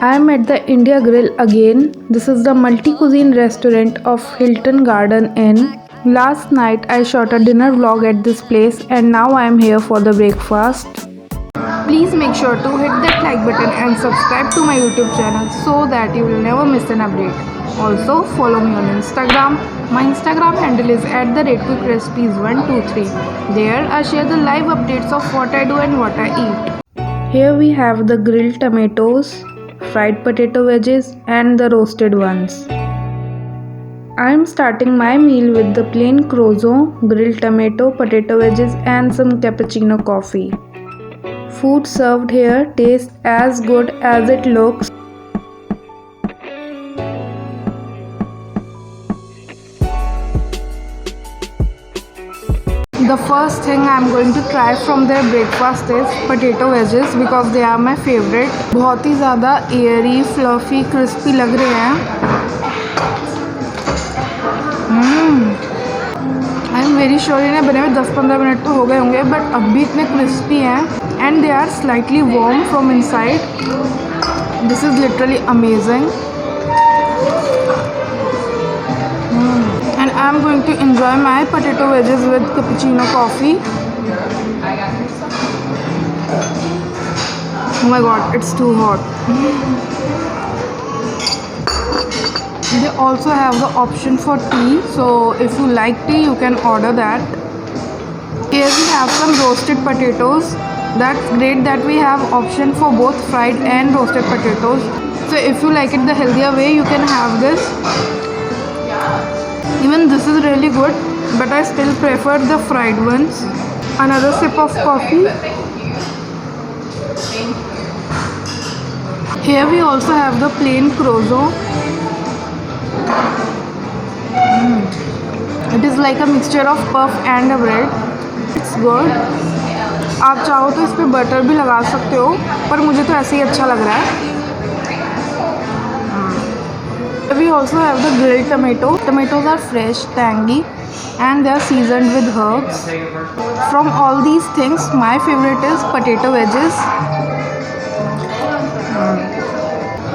I am at the India Grill again. This is the multi-cuisine restaurant of Hilton Garden Inn. Last night I shot a dinner vlog at this place and now I am here for the breakfast. Please make sure to hit that like button and subscribe to my YouTube channel so that you will never miss an update. Also follow me on Instagram. My Instagram handle is @quickrecipes123. There I share the live updates of what I do and what I eat. Here we have the grilled tomatoes, fried potato wedges and the roasted ones. I am starting my meal with the plain croissant, grilled tomato, potato wedges and some cappuccino coffee. Food served here tastes as good as it looks. The first thing I am going to try from their breakfast is potato wedges because they are my favorite. बहुत ही ज़्यादा Airy, fluffy, crispy लग रहे हैं. I am very sure इन्हें बने हुए 10-15 minute तो हो गए होंगे बट अब भी इतने क्रिस्पी हैं and they are slightly warm from inside. This is literally amazing. And I am going to enjoy my potato wedges with cappuccino coffee. Oh my god, it's too hot. They also have the option for tea, so if you like tea you can order that. Here we have some roasted potatoes. That's great that we have option for both fried and roasted potatoes. So if you like it the healthier way you can have this. Even this is really good, but I still prefer the fried ones. Another sip of coffee. Here we also have the plain croissant. It is like a mixture of puff and a bread. It's good. आप चाहो तो इस पे butter भी लगा सकते हो, पर मुझे तो ऐसे ही अच्छा लग रहा है. We also have the grilled tomato. Tomatoes are fresh, tangy and they are seasoned with herbs. From all these things, my favorite is potato wedges.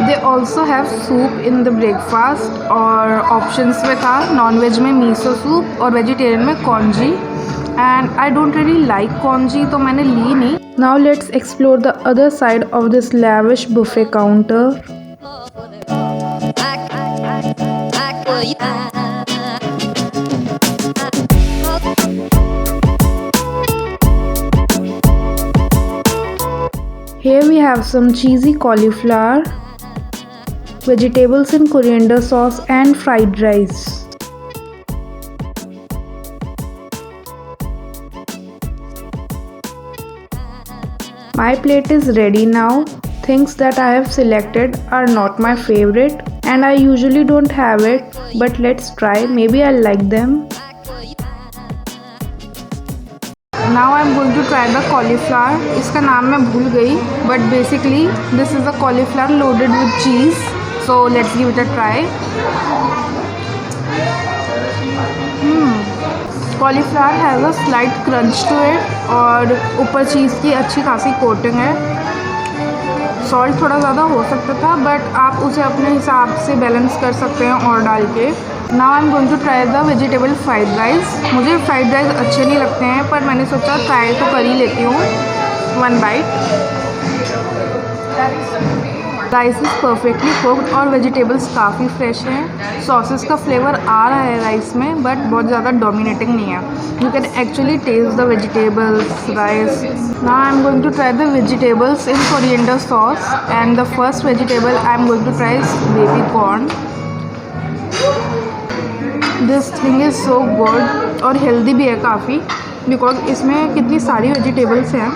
They also have soup in the breakfast और options में था non-veg में miso soup और vegetarian में congee. And I don't really like congee तो मैंने ली नहीं. Now let's explore the other side of this lavish buffet counter. Here we have some cheesy cauliflower, vegetables in coriander sauce and fried rice. My plate is ready now. Things that I have selected are not my favorite and I usually don't have it, but let's try, maybe I'll like them. Now I'm going to try the cauliflower. इसका नाम मैं भूल गई, but basically this is a cauliflower loaded with cheese. So let's give it a try. Cauliflower has a slight crunch to it और ऊपर चीज़ की अच्छी खासी कोटिंग है. सॉल्ट थोड़ा ज़्यादा हो सकता था बट आप उसे अपने हिसाब से बैलेंस कर सकते हैं और डाल के. Now I am going to try the vegetable fried rice. मुझे फ्राइड राइस अच्छे नहीं लगते हैं पर मैंने सोचा ट्राई तो कर ही लेती हूँ. 1 bite. Rice is perfectly cooked और वेजिटेबल्स काफ़ी फ्रेश हैं. सॉसेस का फ्लेवर आ रहा है राइस में बट बहुत ज़्यादा डोमिनेटिंग नहीं है. You can actually taste the vegetables rice. Now I am going to try the vegetables in coriander sauce and the first vegetable I am going to try baby corn. This thing is so good और healthy भी है काफ़ी because इसमें कितनी सारी vegetables हैं.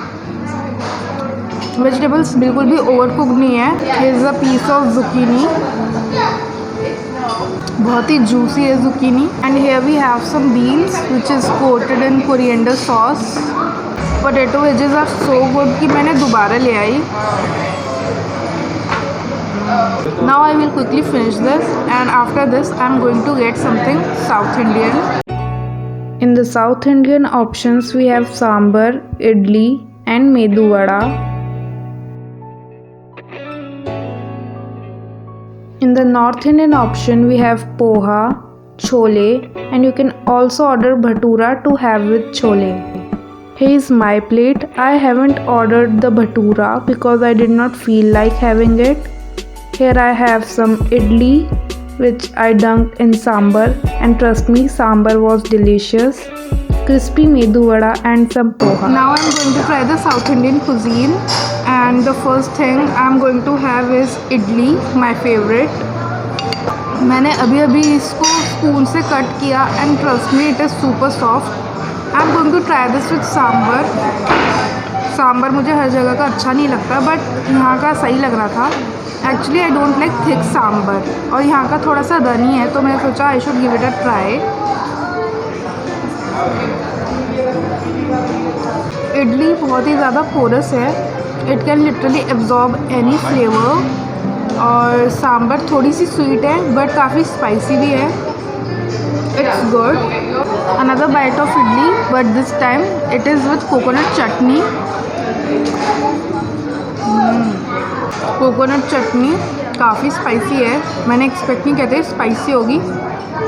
Vegetables बिल्कुल भी ओवर कुक नहीं है. Here is a piece of zucchini. बहुत ही जूसी है zucchini. And here we have some beans which is coated in coriander sauce. Potato wedges are so good कि मैंने दोबारा ले आई. Now I will quickly finish this and after this I am going to get something South Indian. In the South Indian options we have sambar, idli and medu vada. In the North Indian option, we have poha, chole, and you can also order bhatura to have with chole. Here is my plate. I haven't ordered the bhatura because I did not feel like having it. Here I have some idli which I dunked in sambar, and trust me, sambar was delicious. Crispy medu vada and some poha. Now I'm going to try the South Indian cuisine, and the first thing I'm going to have is idli, my favorite. मैंने अभी इसको spoon से cut किया and trust me, it is super soft. I'm going to try this with sambar. Sambar मुझे हर जगह का अच्छा नहीं लगता, बट यहाँ का सही लग रहा था. Actually I don't like thick sambar, और यहाँ का थोड़ा सा रनी है, तो मैंने सोचा I should give it a try. Idli बहुत ही ज़्यादा पोरस है. It can literally absorb any flavour. और सांबर थोड़ी सी स्वीट है बट काफ़ी स्पाइसी भी है. It's good. Another bite of idli, but this time it is with coconut chutney. Coconut chutney काफ़ी स्पाइसी है. मैंने एक्सपेक्ट नहीं किया था स्पाइसी होगी.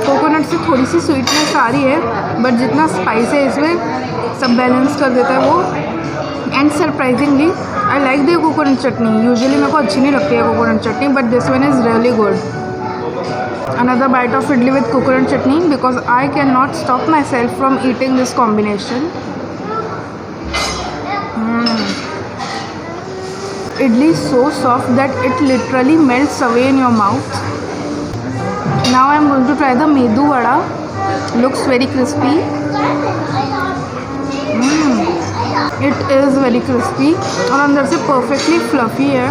कोकोनट से थोड़ी सी स्वीटनेस आ रही है, बट जितना स्पाइस है इसमें सब बैलेंस कर देता है वो. And surprisingly I like the coconut chutney. Usually मेरे को अच्छी नहीं लगती है coconut chutney, but this one is really good. Another bite of idli with coconut chutney because I cannot stop myself from eating this combination. Idli is so soft that it literally melts away in your mouth. Now I am going to try the medu vada. Looks very crispy. It is very crispy और अंदर से perfectly fluffy है.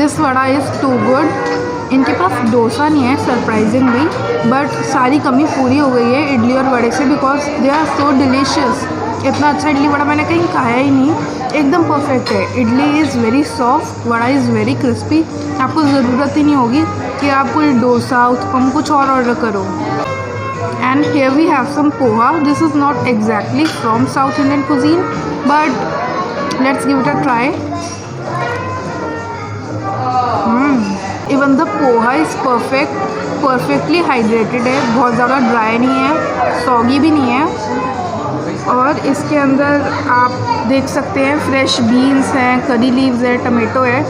This vada is too good. इनके पास डोसा नहीं है surprisingly, but सारी कमी पूरी हो गई है इडली और वड़े से because they are so delicious. इतना अच्छा इडली वड़ा मैंने कहीं खाया ही नहीं. एकदम परफेक्ट है. Idli is very soft, vada is very crispy. आपको ज़रूरत ही नहीं होगी कि आप कोई डोसा उत्पम कुछ और ऑर्डर करो. And here we have some poha. This is not exactly from South Indian cuisine, but let's give it a try. Even the poha is perfectly hydrated है. बहुत ज़्यादा ड्राई नहीं है, सॉगी भी नहीं है. और इसके अंदर आप देख सकते हैं फ्रेश बीन्स हैं, करी लीव्स है, टमेटो है,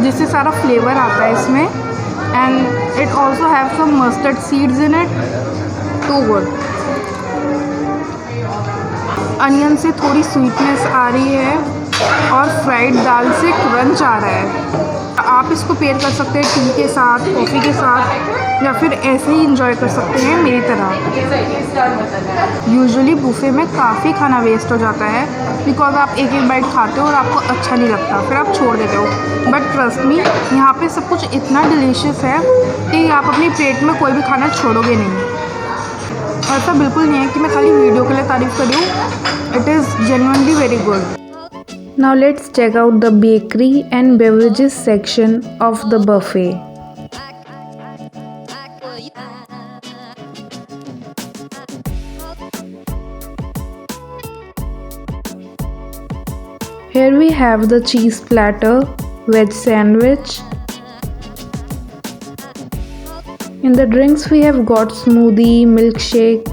जिससे सारा फ्लेवर आता है इसमें. And it also have some mustard seeds in it. Too good. Onion से थोड़ी स्वीटनेस आ रही है और फ्राइड दाल से क्रंच आ रहा है. आप इसको पेयर कर सकते हैं टी के साथ, कॉफ़ी के साथ, या फिर ऐसे ही इंजॉय कर सकते हैं मेरी तरह. यूजुअली बुफे में काफ़ी खाना वेस्ट हो जाता है बिकॉज आप एक एक बाइट खाते हो और आपको अच्छा नहीं लगता, फिर आप छोड़ देते हो. बट ट्रस्ट मी, यहाँ पे सब कुछ इतना डिलीशियस है कि आप अपनी प्लेट में कोई भी खाना छोड़ोगे नहीं. ऐसा बिल्कुल नहीं है कि मैं खाली वीडियो के लिए तारीफ़ कर रही हूँ. It is genuinely very good. Now let's check out the bakery and beverages section of the buffet. Here we have the cheese platter, veg sandwich. In the drinks we have got smoothie, milkshake.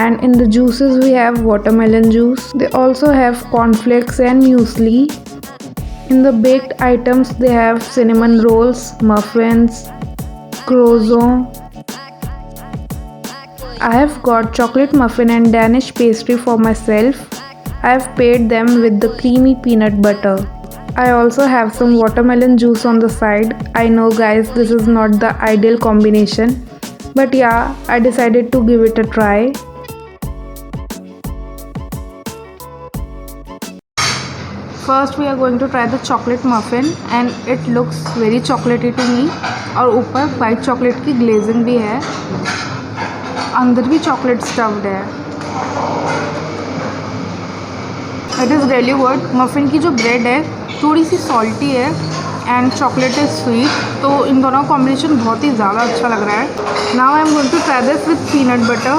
And in the juices we have watermelon juice. They also have cornflakes and muesli. In the baked items they have cinnamon rolls, muffins, croissant. I have got chocolate muffin and Danish pastry for myself. I have paired them with the creamy peanut butter. I also have some watermelon juice on the side. I know guys, this is not the ideal combination, but yeah, I decided to give it a try. First we are going to try the chocolate muffin and it looks very chocolatey to me. और ऊपर white chocolate की glazing भी है, अंदर भी chocolate stuffed है. It is really good. Muffin की जो ब्रेड है थोड़ी सी सॉल्टी है एंड चॉकलेट इज़ स्वीट, तो इन दोनों का कॉम्बिनेशन बहुत ही ज़्यादा अच्छा लग रहा है. Now I am going to try this with peanut butter.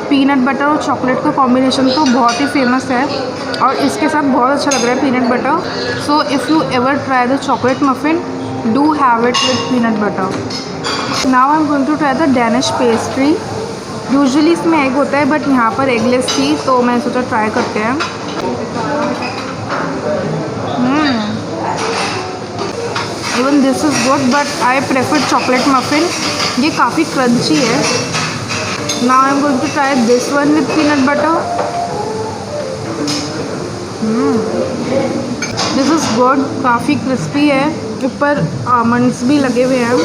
Peanut butter और चॉकलेट का कॉम्बिनेशन तो बहुत ही फेमस है और इसके साथ बहुत अच्छा लग रहा है peanut butter. So if you ever try the chocolate muffin, do have it with peanut butter. Now I am going to try the Danish pastry. Usually इसमें एग होता है बट यहाँ पर एगलेस थी तो मैं सोचा ट्राई करते हैं। Even this is good but I prefer chocolate muffin. ये काफ़ी क्रंची है। Now I am going to try this one with peanut butter. This is good, काफ़ी क्रिस्पी है, ऊपर आमंड्स भी लगे हुए हैं।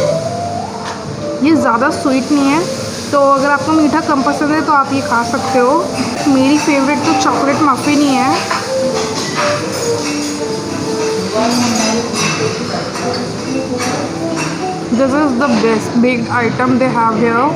ये ज़्यादा स्वीट नहीं है, तो अगर आपको मीठा कम पसंद है तो आप ये खा सकते हो। मेरी फेवरेट तो चॉकलेट मफिन ही है। This is the best baked item they have here.